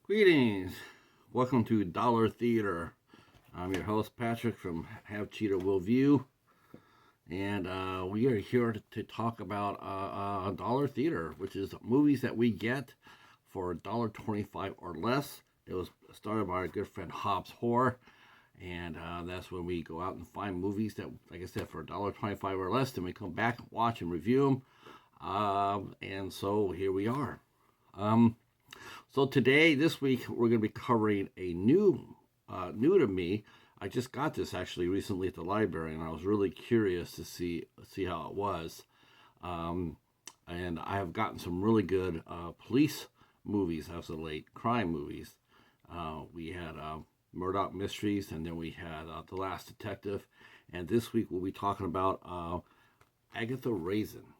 Greetings. Welcome to Dollar Theater. I'm your host, Patrick from Have Cheetah Will View. And we are here to talk about Dollar Theater, which is movies that we get for $1.25 or less. It was started by our good friend Hobbs Horror. And that's when we go out and find movies that, like I said, for $1.25 or less. Then we come back, watch, and review them. And so here we are. So today, this week, we're going to be covering a new to me. I just got this actually recently at the library, and I was really curious to see how it was. And I have gotten some really good police movies as of late, crime movies. We had Murdoch Mysteries, and then we had The Last Detective. And this week, we'll be talking about Agatha Raisin.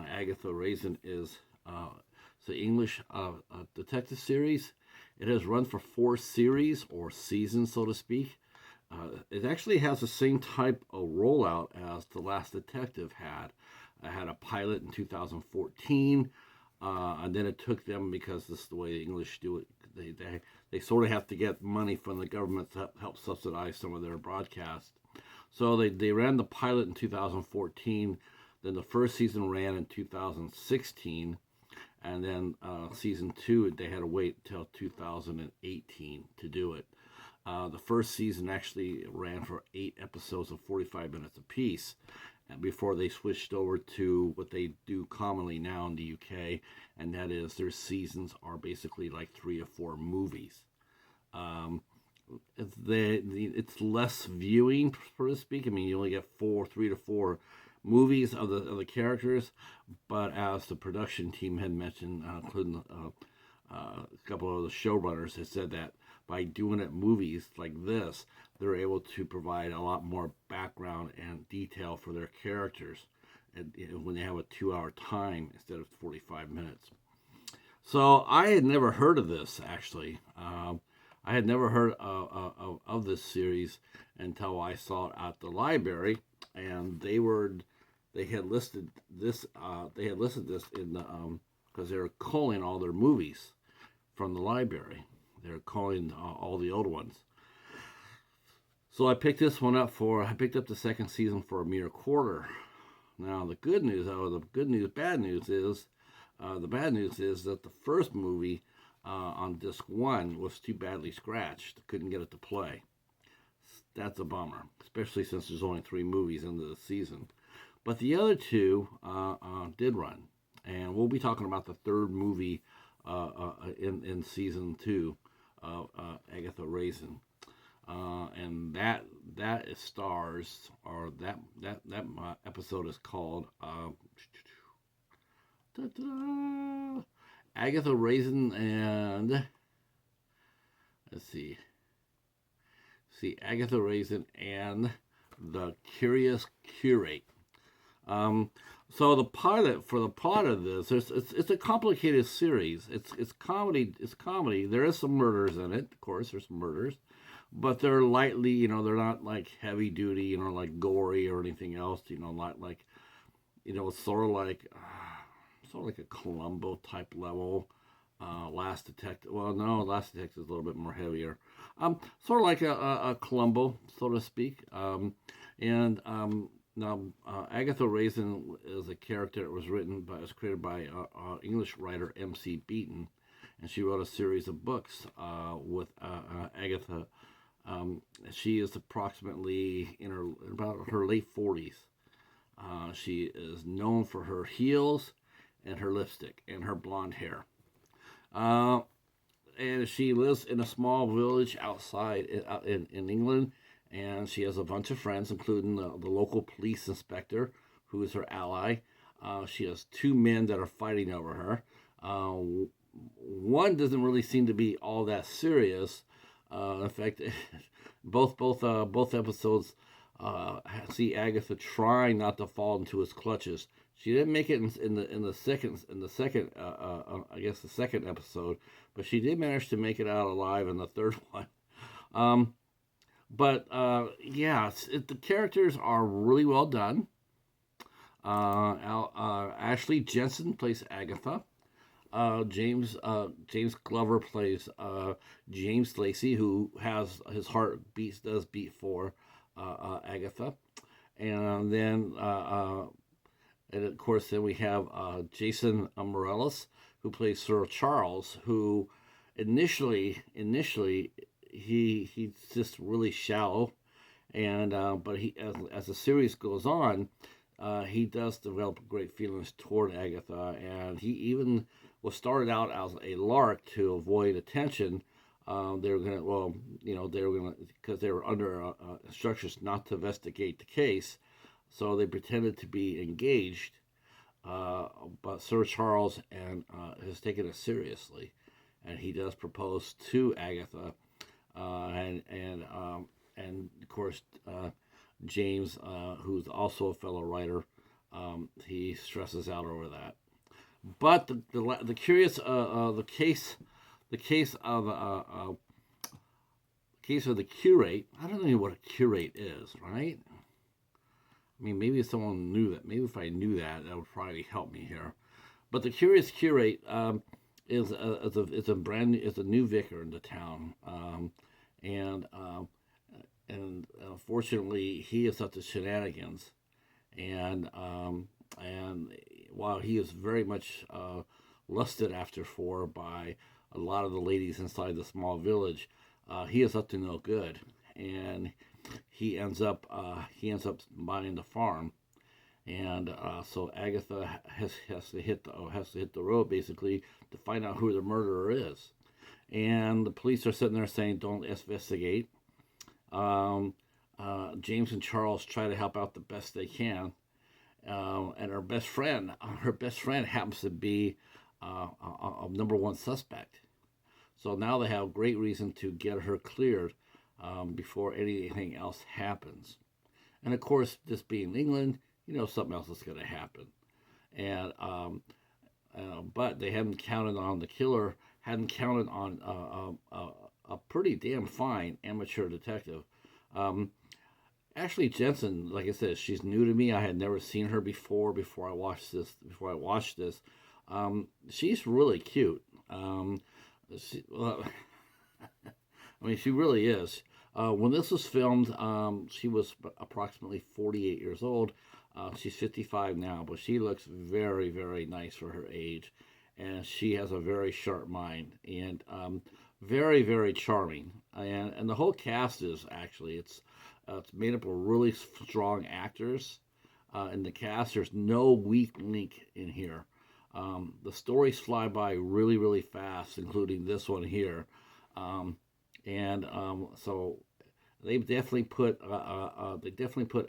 Agatha Raisin is the English detective series. It has run for 4 series or seasons, so to speak. It actually has the same type of rollout as The Last Detective had. It had a pilot in 2014, and then it took them, because this is the way the English do it, they sort of have to get money from the government to help subsidize some of their broadcasts. So they ran the pilot in 2014. Then the first season ran in 2016, and then season 2, they had to wait until 2018 to do it. The first season actually ran for 8 episodes of 45 minutes apiece, and before they switched over to what they do commonly now in the UK, and that is their seasons are basically like 3 or 4 movies. It's less viewing, so to speak. I mean, you only get 3 to 4 movies of the characters, but as the production team had mentioned, including a couple of the showrunners, had said that by doing it movies like this, they're able to provide a lot more background and detail for their characters, and when they have a 2-hour time instead of 45 minutes. So I had never heard of this actually. I had never heard of this series until I saw it at the library, and they had listed this in the because they were culling all their movies from the library. They're culling all the old ones. So I picked this one up I picked up the second season for a mere quarter. Now the bad news is that the first movie on disc 1 was too badly scratched. Couldn't get it to play. That's a bummer, especially since there's only 3 movies into the season. But the other 2 did run, and we'll be talking about the third movie in season 2 of Agatha Raisin, and that stars, or that episode is called Agatha Raisin and Agatha Raisin and the Curious Curate. So the pilot for the plot of this, it's a complicated series. It's comedy. It's comedy. There is some murders in it. Of course, there's some murders, but they're lightly. They're not like heavy duty. Like gory or anything else. Not like, it's sort of like a Columbo type level. Last Detective. Well, no, Last Detective is a little bit more heavier. Sort of like a Columbo, so to speak. Now, Agatha Raisin is a character that was created by English writer M.C. Beaton, and she wrote a series of books with Agatha. She is approximately in about her late 40s. She is known for her heels and her lipstick and her blonde hair. And she lives in a small village outside in England. And she has a bunch of friends, including the local police inspector, who is her ally. She has 2 men that are fighting over her. One doesn't really seem to be all that serious. In fact, both episodes see Agatha trying not to fall into his clutches. She didn't make it in the second the second episode, but she did manage to make it out alive in the third one. But the characters are really well done. Ashley Jensen plays Agatha. James Glover plays James Lacey, who has his heart does beat for Agatha, and then and of course then we have Jason Morellis, who plays Sir Charles, who initially he's just really shallow, and but as the series goes on, he does develop great feelings toward Agatha, and he even was started out as a lark to avoid attention. They were gonna, well, they were gonna, because they were under instructions not to investigate the case, so they pretended to be engaged. But Sir Charles has taken it seriously, and he does propose to Agatha, and of course James, who's also a fellow writer, he stresses out over that. But the curious the case of the curate. I don't know what a curate is, right? I mean, maybe if someone knew that. Maybe if I knew that, that would probably help me here. But the curious curate is a new vicar in the town, and unfortunately he is up to shenanigans, and while he is very much lusted after for by a lot of the ladies inside the small village, he is up to no good, and he ends up buying the farm, and so Agatha has to hit the road basically to find out who the murderer is, and the police are sitting there saying don't investigate. James and Charles try to help out the best they can, and her best friend happens to be a number one suspect. So now they have great reason to get her cleared before anything else happens. And of course, this being England, something else is going to happen. And but they hadn't counted on the killer, hadn't counted on a pretty damn fine amateur detective. Ashley Jensen, like I said, she's new to me. I had never seen her before I watched this. She's really cute. Well, I mean, she really is. When this was filmed, she was approximately 48 years old. She's 55 now, but she looks very, very nice for her age, and she has a very sharp mind and very, very charming. And the whole cast is actually it's made up of really strong actors. In the cast, there's no weak link in here. The stories fly by really, really fast, including this one here. And so they definitely put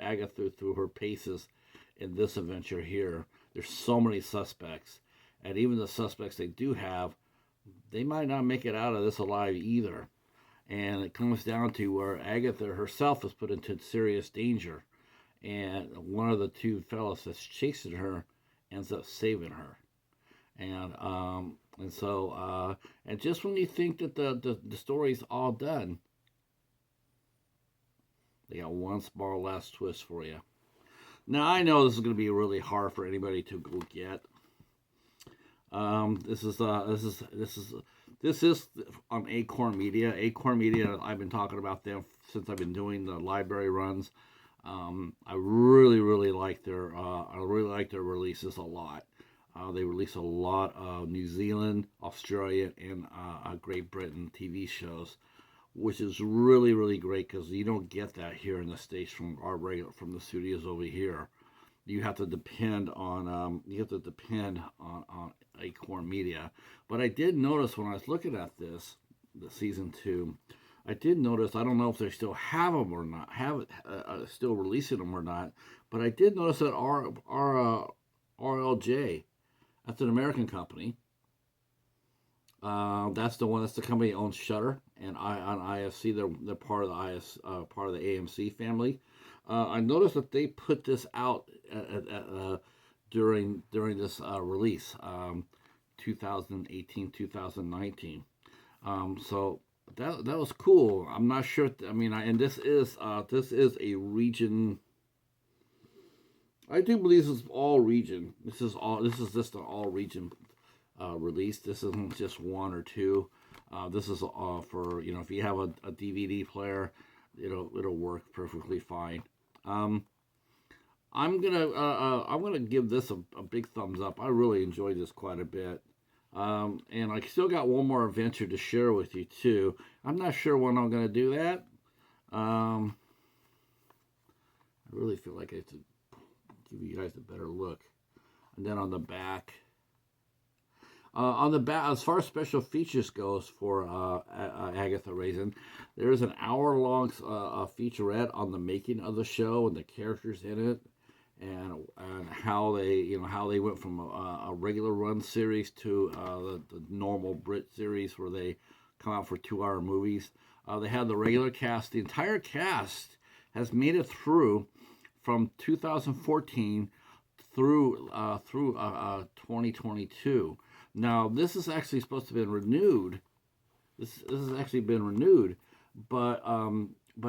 Agatha through her paces in this adventure here. There's so many suspects, and even the suspects they do have, they might not make it out of this alive either. And it comes down to where Agatha herself is put into serious danger, and one of the two fellows that's chasing her ends up saving her. And so and just when you think that the story's all done, they got one small last twist for you. Now I know this is going to be really hard for anybody to go get. This is on Acorn Media. Acorn Media. I've been talking about them since I've been doing the library runs. I really, really like their releases a lot. They release a lot of New Zealand, Australia, and Great Britain TV shows, which is really, really great because you don't get that here in the States from the studios over here. You have to depend on Acorn Media. But I did notice when I was looking at the season 2, I did notice, I don't know if they still have them or not, still releasing them or not, but I did notice that RLJ, that's an American company. That's the company that owns Shutter and on IFC. They're part of the AMC family. I noticed that they put this out during this release, 2018, 2019. So that was cool. I'm not sure. And this is a region. I do believe this is all region. This is just an all region released. This isn't just one or two. This is for, if you have a DVD player, it'll work perfectly fine. Um, I'm gonna give this a big thumbs up. I really enjoyed this quite a bit. And I still got one more adventure to share with you too. I'm not sure when I'm gonna do that. Um, I really feel like I have to give you guys a better look. And then on the back, as far as special features goes for Agatha Raisin, there is an hour-long featurette on the making of the show and the characters in it, and how they went from a regular run series to the normal Brit series where they come out for 2-hour movies. They had the regular cast. The entire cast has made it through from 2014 through 2022. Now, this is actually supposed to have been renewed. This has actually been renewed, but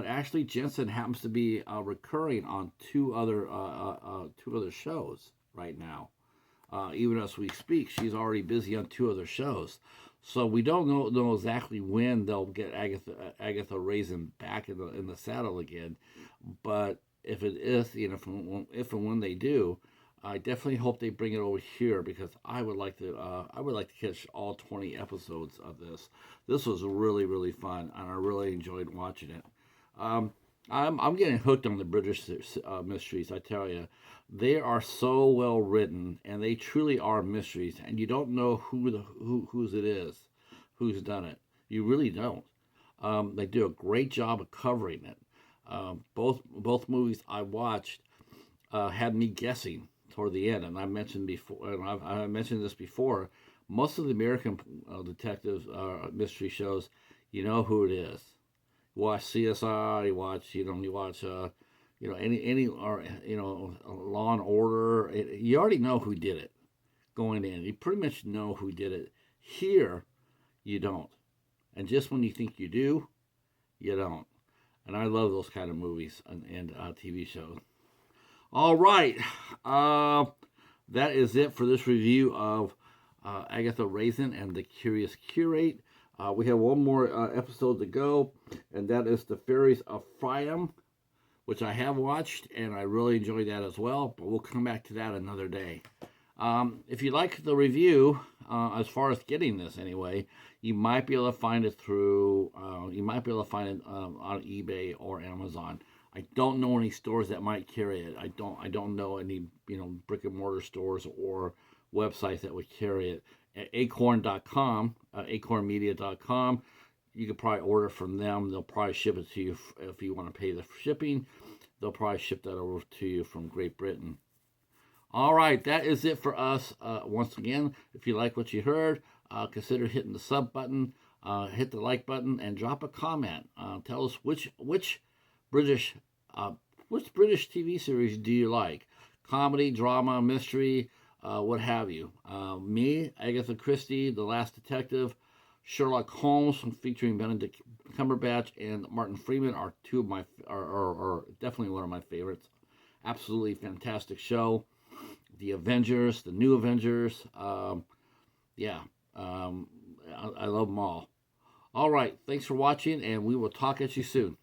Ashley Jensen happens to be recurring on two other shows right now. Even as we speak, she's already busy on 2 other shows. So we don't know exactly when they'll get Agatha Raisin back in the saddle again. But if it is, if and when they do, I definitely hope they bring it over here because I would like to catch all 20 episodes of this. This was really really fun, and I really enjoyed watching it. Um, I'm getting hooked on the British mysteries. I tell you, they are so well written, and they truly are mysteries. And you don't know whose it is, who's done it. You really don't. They do a great job of covering it. Both movies I watched had me guessing toward the end, and I mentioned before, and I mentioned this before. Most of the American detective mystery shows, you know who it is. You watch CSI, you watch any or Law and Order. You already know who did it going in. You pretty much know who did it. Here, you don't, and just when you think you do, you don't. And I love those kind of movies and TV shows. All right, that is it for this review of Agatha Raisin and the Curious Curate. We have one more episode to go, and that is The Fairies of Friam, which I have watched, and I really enjoyed that as well, but we'll come back to that another day. If you like the review, as far as getting this anyway, you might be able to find it on eBay or Amazon. I don't know any stores that might carry it. I don't know any brick and mortar stores or websites that would carry it. At acorn.com, acornmedia.com, you could probably order from them. They'll probably ship it to you if you want to pay the shipping. They'll probably ship that over to you from Great Britain. All right, that is it for us. Once again, if you like what you heard, consider hitting the sub button, hit the like button, and drop a comment. Tell us which British TV series do you like? Comedy, drama, mystery, what have you. Me, Agatha Christie, The Last Detective, Sherlock Holmes, featuring Benedict Cumberbatch and Martin Freeman, are definitely one of my favorites. Absolutely fantastic show. The Avengers, the new Avengers. I love them all. All right, thanks for watching, and we will talk at you soon.